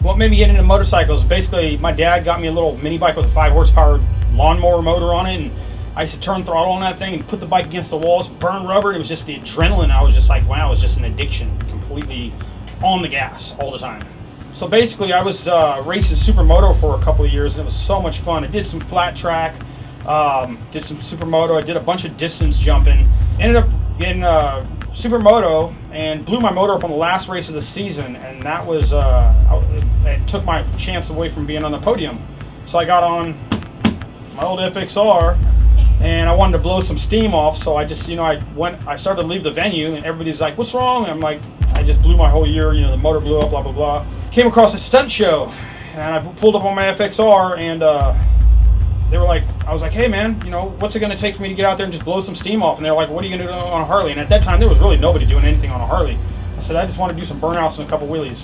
what made me get into motorcycles, basically my dad got me a little mini bike with a 5 horsepower lawnmower motor on it, and I used to turn throttle on that thing and put the bike against the walls, burn rubber. It was just the adrenaline. I was just like, wow, it was just an addiction, completely on the gas all the time. So basically I was racing supermoto for a couple of years, and it was so much fun. I did some flat track, did some supermoto. I did a bunch of distance jumping. Ended up getting supermoto and blew my motor up on the last race of the season, and that was it took my chance away from being on the podium. So I got on my old FXR, and I wanted to blow some steam off, so I just, I started to leave the venue, and everybody's like, what's wrong? And I'm like, I just blew my whole year, the motor blew up, blah, blah, blah. Came across a stunt show, and I pulled up on my FXR, and they were like, I was like, hey man, what's it gonna take for me to get out there and just blow some steam off? And they're like, what are you gonna do on a Harley? And at that time, there was really nobody doing anything on a Harley. I said, I just want to do some burnouts and a couple wheelies.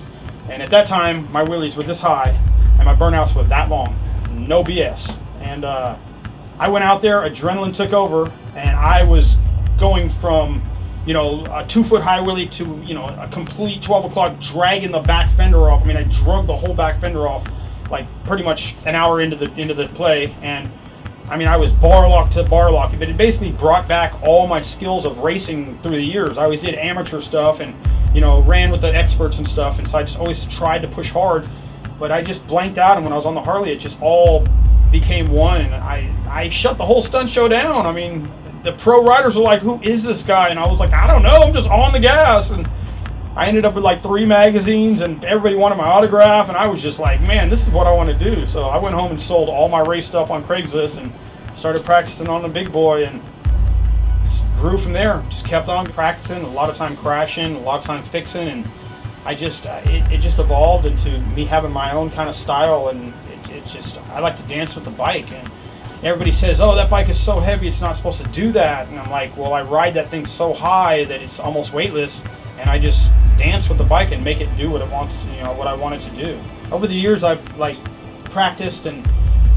And at that time, my wheelies were this high, and my burnouts were that long. No BS. And I went out there, adrenaline took over, and I was going from, a 2-foot high wheelie to, a complete 12 o'clock dragging the back fender off. I mean, I drug the whole back fender off, like pretty much an hour into the play. And I mean, I was bar lock to bar lock, but it basically brought back all my skills of racing through the years. I always did amateur stuff and, ran with the experts and stuff. And so I just always tried to push hard, but I just blanked out. And when I was on the Harley, it just all became one, and I shut the whole stunt show down. I mean, the pro riders were like, who is this guy? And I was like, I don't know, I'm just on the gas. And I ended up with like 3 magazines, and everybody wanted my autograph, and I was just like, man, this is what I want to do. So I went home and sold all my race stuff on Craigslist and started practicing on the big boy, and just grew from there. Just kept on practicing, a lot of time crashing, a lot of time fixing, and I just it just evolved into me having my own kind of style. And I like to dance with the bike, and everybody says, oh, that bike is so heavy, it's not supposed to do that. And I'm like, well, I ride that thing so high that it's almost weightless, and I just dance with the bike and make it do what it wants to, what I want it to do. Over the years, I've practiced, and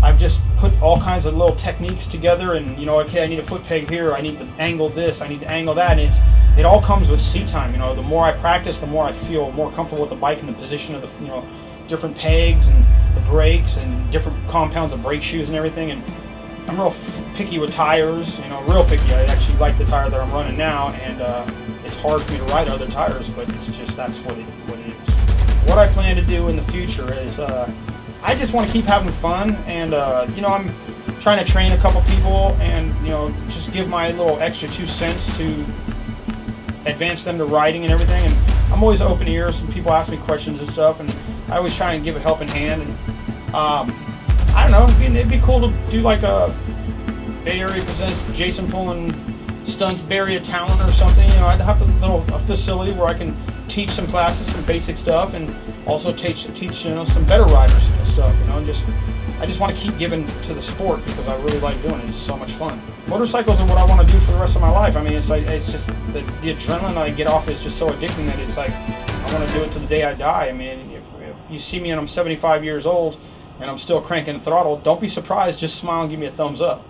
I've just put all kinds of little techniques together, and okay, I need a foot peg here, I need to angle this, I need to angle that, and it all comes with seat time. The more I practice, the more I feel more comfortable with the bike and the position of the different pegs and the brakes and different compounds of brake shoes and everything. And I'm real picky with tires, real picky. I actually like the tire that I'm running now, and it's hard for me to ride other tires, but it's just, that's what it is. What I plan to do in the future is I just want to keep having fun, and I'm trying to train a couple people, and just give my little extra 2 cents to advance them to riding and everything. And I'm always open ears, and people ask me questions and stuff, and I always try and give a helping hand. And I don't know, it'd be cool to do like a Bay Area presents Jason Pullen Stunts Bay Area Talent or something. I'd have a facility where I can teach some classes, some basic stuff, and also teach some better riders and stuff. I just want to keep giving to the sport because I really like doing it. It's so much fun. Motorcycles are what I want to do for the rest of my life. I mean, it's just the adrenaline I get off is just so addicting that it's like I want to do it to the day I die. I mean, if you see me and I'm 75 years old and I'm still cranking the throttle, don't be surprised. Just smile and give me a thumbs up.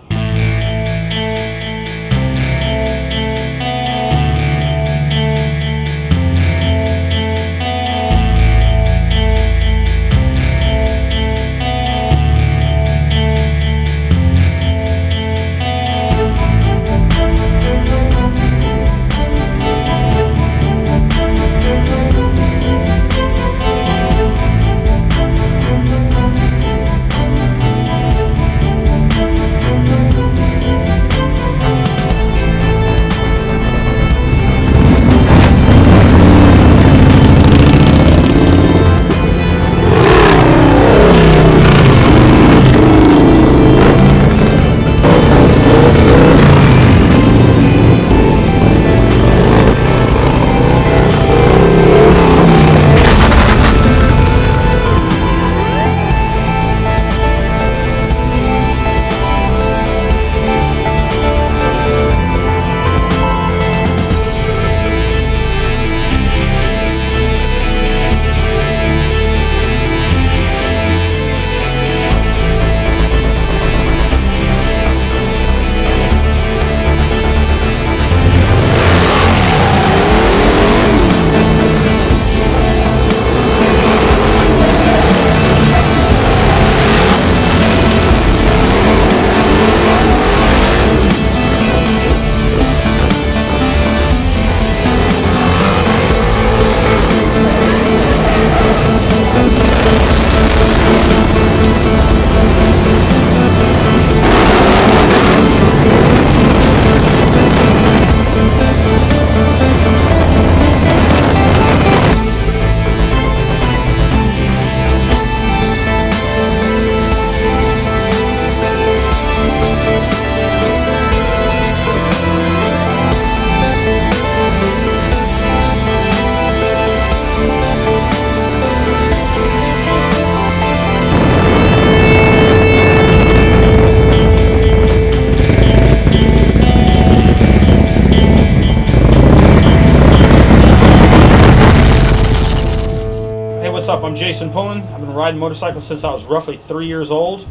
Jason Pullen. I've been riding motorcycles since I was roughly 3 years old.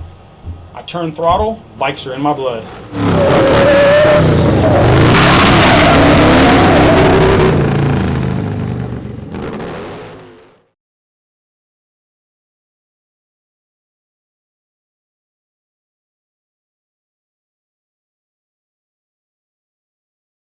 I turn throttle, bikes are in my blood.